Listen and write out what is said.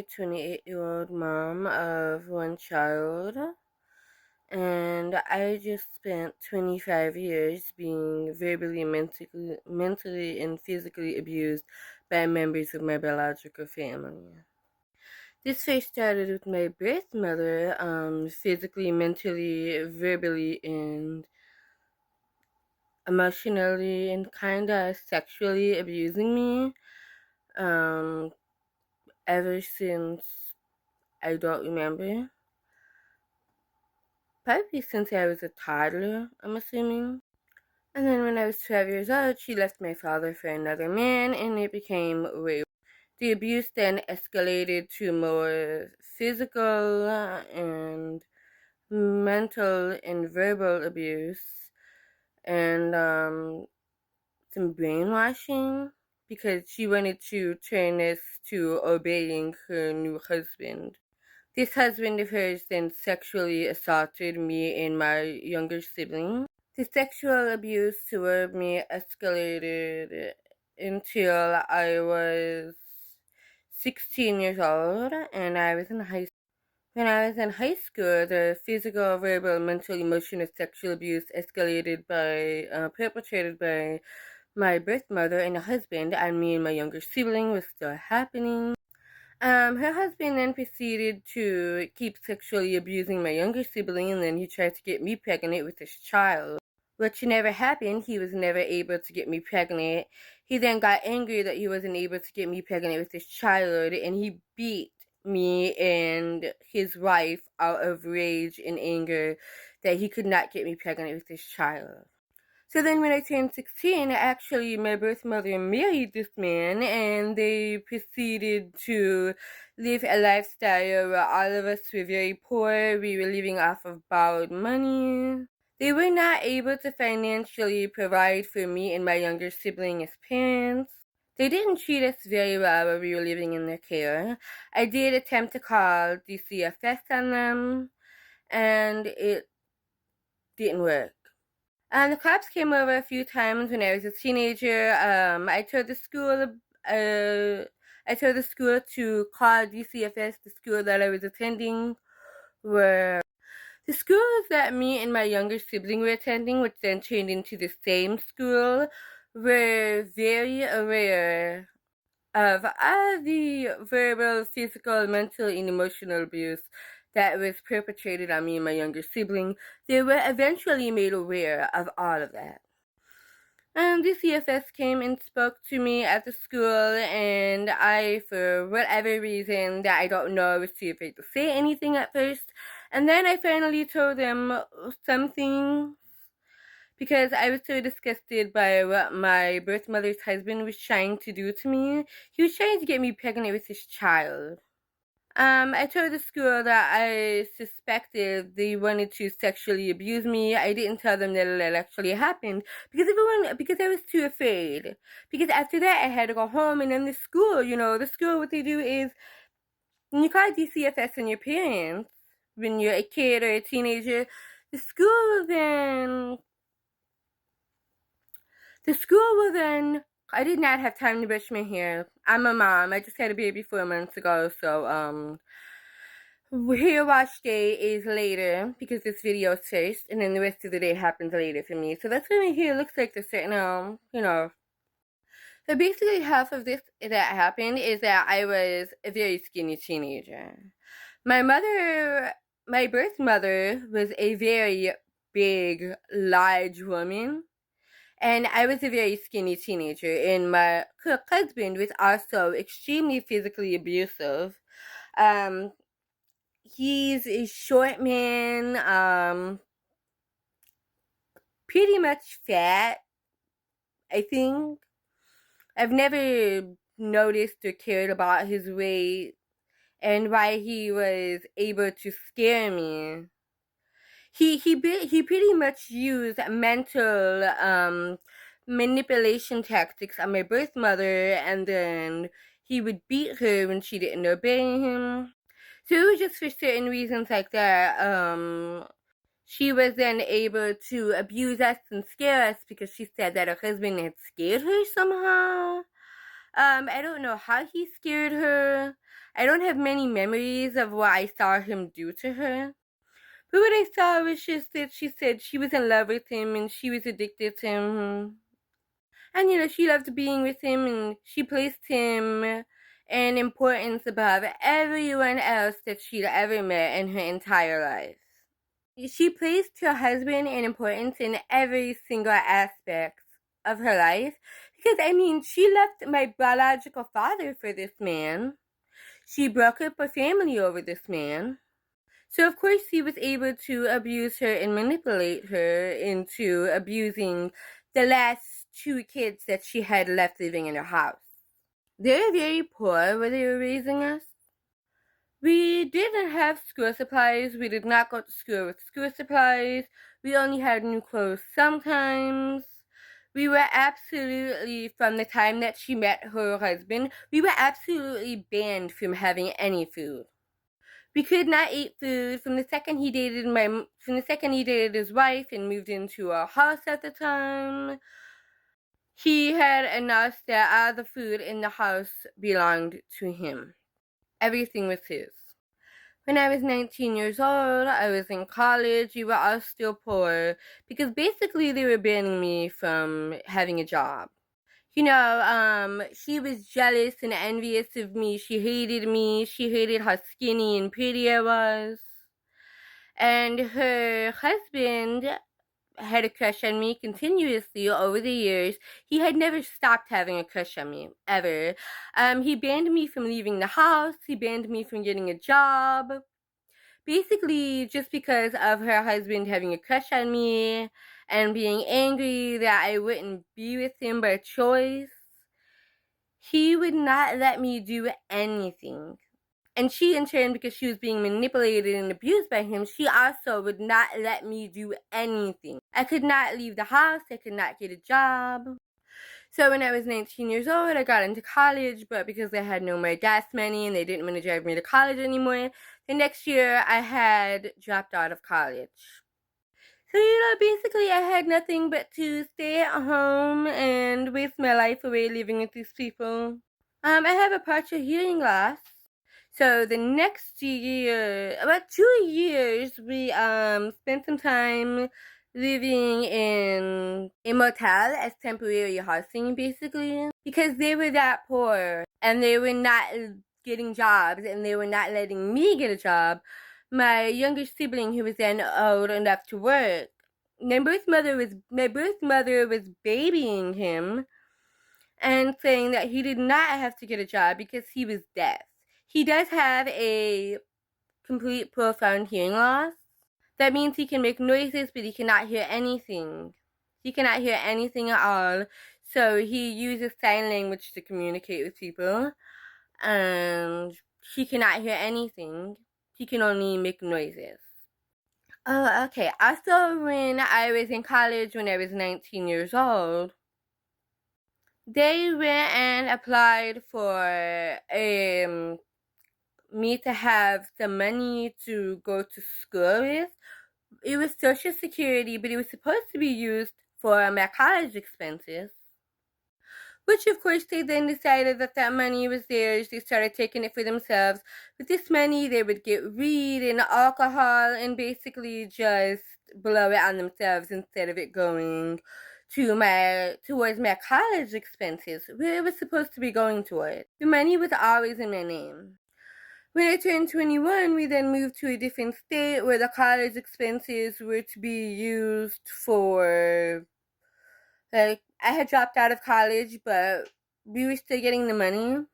a 28-year-old mom of one child, and I just spent 25 years being verbally, mentally, and physically abused by members of my biological family. This first started with my birth mother, physically, mentally, verbally, and emotionally, and kinda sexually abusing me. Um, Ever since I don't remember. Probably since I was a toddler, I'm assuming. And then when I was 12 years old, she left my father for another man, and it became rape. The abuse then escalated to more physical and mental and verbal abuse, and some brainwashing, because she wanted to turn this to obeying her new husband. This husband of hers then sexually assaulted me and my younger sibling. The sexual abuse toward me escalated until I was 16 years old, and I was in high school. When I was in high school, the physical, verbal, mental, emotional, sexual abuse escalated perpetrated by my birth mother and a husband on me and my younger sibling was still happening. Her husband then proceeded to keep sexually abusing my younger sibling, and then he tried to get me pregnant with his child, which never happened. He was never able to get me pregnant. He then got angry that he wasn't able to get me pregnant with his child, and he beat me and his wife out of rage and anger that he could not get me pregnant with his child. So then when I turned 16, actually my birth mother married this man, and they proceeded to live a lifestyle where all of us were very poor. We were living off of borrowed money. They were not able to financially provide for me and my younger sibling as parents. They didn't treat us very well while we were living in their care. I did attempt to call DCFS on them, and it didn't work. The cops came over a few times when I was a teenager. I told the school. I told the school to call DCFS, the school that I was attending, where the schools that me and my younger sibling were attending, which then turned into the same school, were very aware of all the verbal, physical, mental, and emotional abuse that was perpetrated on me and my younger sibling. They were eventually made aware of all of that. The CFS came and spoke to me at the school, and I, for whatever reason that I don't know, was too afraid to say anything at first. And then I finally told them something, because I was so disgusted by what my birth mother's husband was trying to do to me. He was trying to get me pregnant with his child. I told the school that I suspected they wanted to sexually abuse me. I didn't tell them that it actually happened because I was too afraid. Because after that, I had to go home, and then the school, what they do is when you call DCFS and your parents, when you're a kid or a teenager, the school will then. I did not have time to brush my hair. I'm a mom. I just had a baby 4 months ago, so hair wash day is later because this video is first, and then the rest of the day happens later for me. So that's what my hair looks like this right now, So basically, half of this that happened is that I was a very skinny teenager. My birth mother, was a very big, large woman, and I was a very skinny teenager, and my husband was also extremely physically abusive. He's a short man, pretty much fat, I think. I've never noticed or cared about his weight and why he was able to scare me. He pretty much used mental manipulation tactics on my birth mother, and then he would beat her when she didn't obey him. So it was just for certain reasons like that. She was then able to abuse us and scare us because she said that her husband had scared her somehow. I don't know how he scared her. I don't have many memories of what I saw him do to her. But what I saw was just that she said she was in love with him and she was addicted to him. And she loved being with him and she placed him in importance above everyone else that she'd ever met in her entire life. She placed her husband in importance in every single aspect of her life. Because, I mean, she left my biological father for this man. She broke up a family over this man. So, of course, he was able to abuse her and manipulate her into abusing the last two kids that she had left living in her house. They were very poor where they were raising us. We didn't have school supplies. We did not go to school with school supplies. We only had new clothes sometimes. We were absolutely, from the time that she met her husband, we were absolutely banned from having any food. We could not eat food from the second he dated his wife and moved into our house at the time. He had announced that all the food in the house belonged to him. Everything was his. When I was 19 years old, I was in college. We were all still poor because basically they were banning me from having a job. She was jealous and envious of me. She hated me. She hated how skinny and pretty I was. And her husband had a crush on me continuously over the years. He had never stopped having a crush on me, ever. He banned me from leaving the house. He banned me from getting a job. Basically, just because of her husband having a crush on me and being angry that I wouldn't be with him by choice, he would not let me do anything. And she, in turn, because she was being manipulated and abused by him, she also would not let me do anything. I could not leave the house. I could not get a job. So when I was 19 years old, I got into college, but because I had no more gas money and they didn't want to drive me to college anymore, the next year I had dropped out of college. So, basically I had nothing but to stay at home and waste my life away living with these people. I have a partial hearing loss. So the next year, about 2 years, we spent some time living in a motel as temporary housing, basically, because they were that poor and they were not getting jobs and they were not letting me get a job. My younger sibling, who was then old enough to work, my birth mother was babying him and saying that he did not have to get a job because he was deaf. He does have a complete profound hearing loss. That means he can make noises, but he cannot hear anything. He cannot hear anything at all. So he uses sign language to communicate with people. And he cannot hear anything. He can only make noises. Oh, okay. Also, when I was in college, when I was 19 years old, they went and applied for me to have some money to go to school with. It was Social Security, but it was supposed to be used for my college expenses. Which, of course, they then decided that money was theirs. They started taking it for themselves. With this money, they would get weed and alcohol and basically just blow it on themselves instead of it going towards my college expenses, where it was supposed to be going toward. The money was always in my name. When I turned 21, we then moved to a different state where the college expenses were to be used for, I had dropped out of college, but we were still getting the money.